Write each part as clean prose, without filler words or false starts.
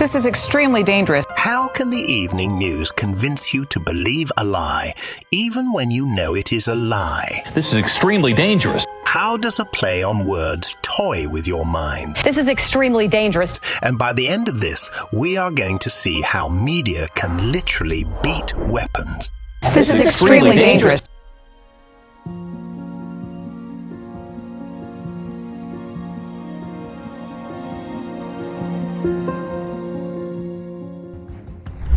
This is extremely dangerous. How can the evening news convince you to believe a lie, even when you know it is a lie? This is extremely dangerous. How does a play on words toy with your mind? This is extremely dangerous. And by the end of this, we are going to see how media can literally beat weapons. This is extremely dangerous.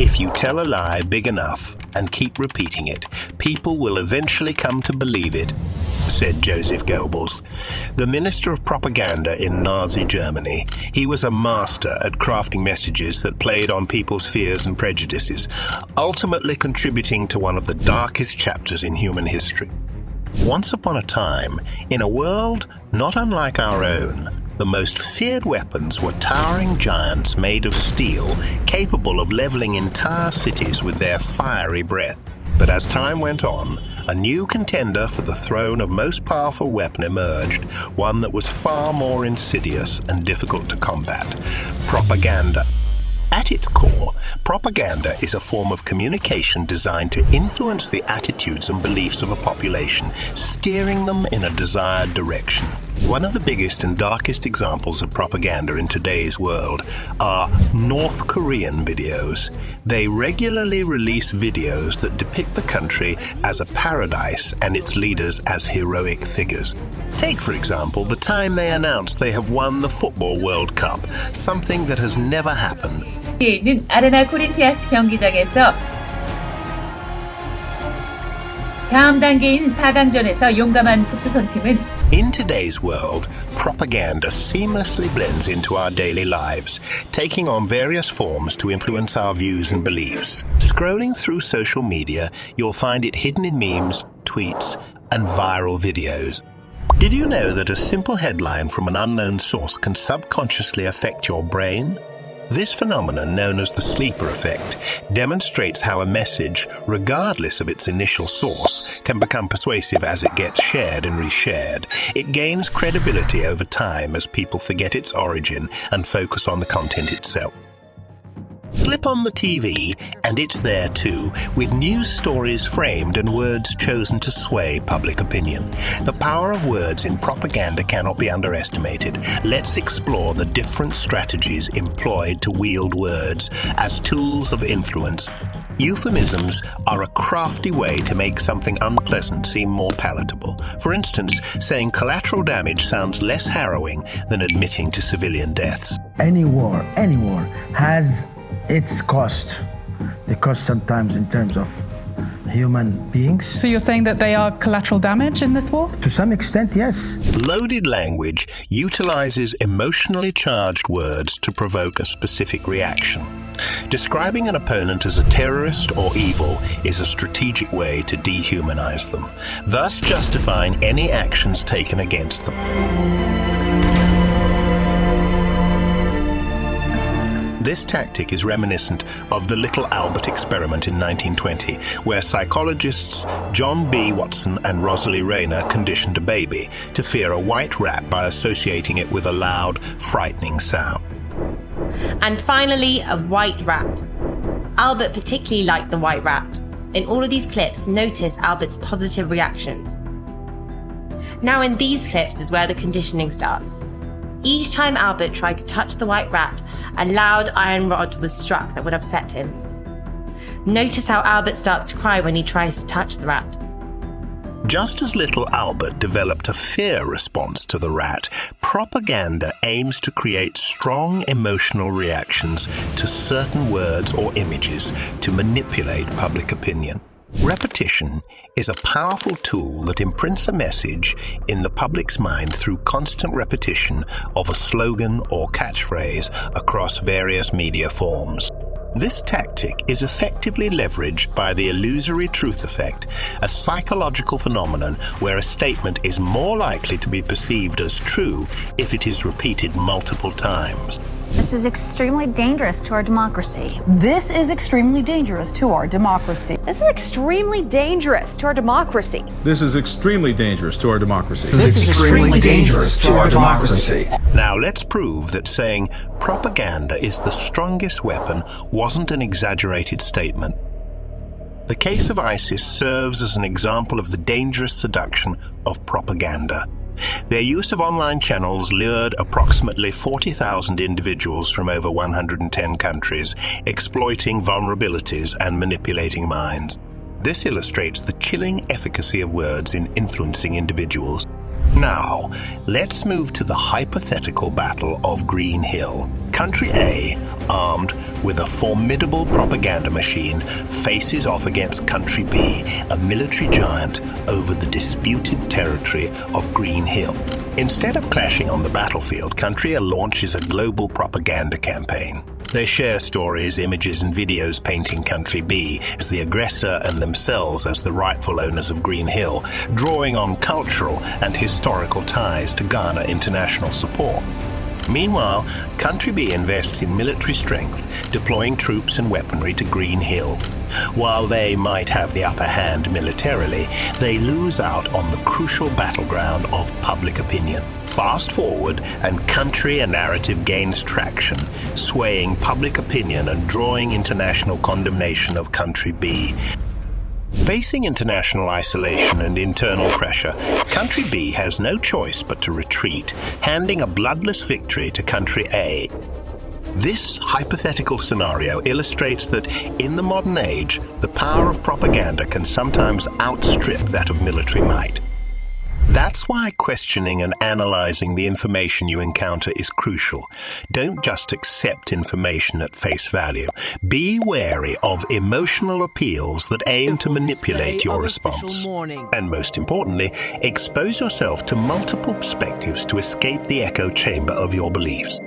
If you tell a lie big enough and keep repeating it, people will eventually come to believe it, said Joseph Goebbels, the minister of propaganda in Nazi Germany. He was a master at crafting messages that played on people's fears and prejudices, ultimately contributing to one of the darkest chapters in human history. Once upon a time, in a world not unlike our own, the most feared weapons were towering giants made of steel, capable of leveling entire cities with their fiery breath. But as time went on, a new contender for the throne of most powerful weapon emerged, one that was far more insidious and difficult to combat: propaganda. At its core, propaganda is a form of communication designed to influence the attitudes and beliefs of a population, steering them in a desired direction. One of the biggest and darkest examples of propaganda in today's world are North Korean videos. They regularly release videos that depict the country as a paradise and its leaders as heroic figures. Take, for example, the time they announced they have won the Football World Cup, something that has never happened. 있는 아레나 코린티아스 경기장에서 다음 단계인 4강전에서 용감한 북조선팀은 In today's world, propaganda seamlessly blends into our daily lives, taking on various forms to influence our views and beliefs. Scrolling through social media, you'll find it hidden in memes, tweets, and viral videos. Did you know that a simple headline from an unknown source can subconsciously affect your brain? This phenomenon, known as the sleeper effect, demonstrates how a message, regardless of its initial source, can become persuasive as it gets shared and reshared. It gains credibility over time as people forget its origin and focus on the content itself. Flip on the TV, and it's there too, with news stories framed and words chosen to sway public opinion. The power of words in propaganda cannot be underestimated. Let's explore the different strategies employed to wield words as tools of influence. Euphemisms are a crafty way to make something unpleasant seem more palatable. For instance, saying collateral damage sounds less harrowing than admitting to civilian deaths. Any war has its cost. The cost sometimes in terms of human beings. So you're saying that they are collateral damage in this war? To some extent, yes. Loaded language utilizes emotionally charged words to provoke a specific reaction. Describing an opponent as a terrorist or evil is a strategic way to dehumanize them, thus justifying any actions taken against them. This tactic is reminiscent of the Little Albert experiment in 1920, where psychologists John B. Watson and Rosalie Rayner conditioned a baby to fear a white rat by associating it with a loud, frightening sound. And finally, a white rat. Albert particularly liked the white rat. In all of these clips, notice Albert's positive reactions. Now in these clips is where the conditioning starts. Each time Albert tried to touch the white rat, a loud iron rod was struck that would upset him. Notice how Albert starts to cry when he tries to touch the rat. Just as little Albert developed a fear response to the rat, propaganda aims to create strong emotional reactions to certain words or images to manipulate public opinion. Repetition is a powerful tool that imprints a message in the public's mind through constant repetition of a slogan or catchphrase across various media forms. This tactic is effectively leveraged by the illusory truth effect, a psychological phenomenon where a statement is more likely to be perceived as true if it is repeated multiple times. This is extremely dangerous to our democracy. This is extremely dangerous to our democracy. This is extremely dangerous to our democracy. This is extremely dangerous to our democracy. This is extremely dangerous to our democracy. Now let's prove that saying propaganda is the strongest weapon wasn't an exaggerated statement. The case of ISIS serves as an example of the dangerous seduction of propaganda. Their use of online channels lured approximately 40,000 individuals from over 110 countries, exploiting vulnerabilities and manipulating minds. This illustrates the chilling efficacy of words in influencing individuals. Now, let's move to the hypothetical battle of Green Hill. Country A, armed with a formidable propaganda machine, faces off against Country B, a military giant, over the disputed territory of Green Hill. Instead of clashing on the battlefield, Country A launches a global propaganda campaign. They share stories, images, and videos painting Country B as the aggressor and themselves as the rightful owners of Green Hill, drawing on cultural and historical ties to garner international support. Meanwhile, Country B invests in military strength, deploying troops and weaponry to Green Hill. While they might have the upper hand militarily, they lose out on the crucial battleground of public opinion. Fast forward, and Country A narrative gains traction, swaying public opinion and drawing international condemnation of Country B. Facing international isolation and internal pressure, Country B has no choice but to retreat, handing a bloodless victory to Country A. This hypothetical scenario illustrates that in the modern age, the power of propaganda can sometimes outstrip that of military might. That's why questioning and analyzing the information you encounter is crucial. Don't just accept information at face value. Be wary of emotional appeals that aim to manipulate your response. And most importantly, expose yourself to multiple perspectives to escape the echo chamber of your beliefs.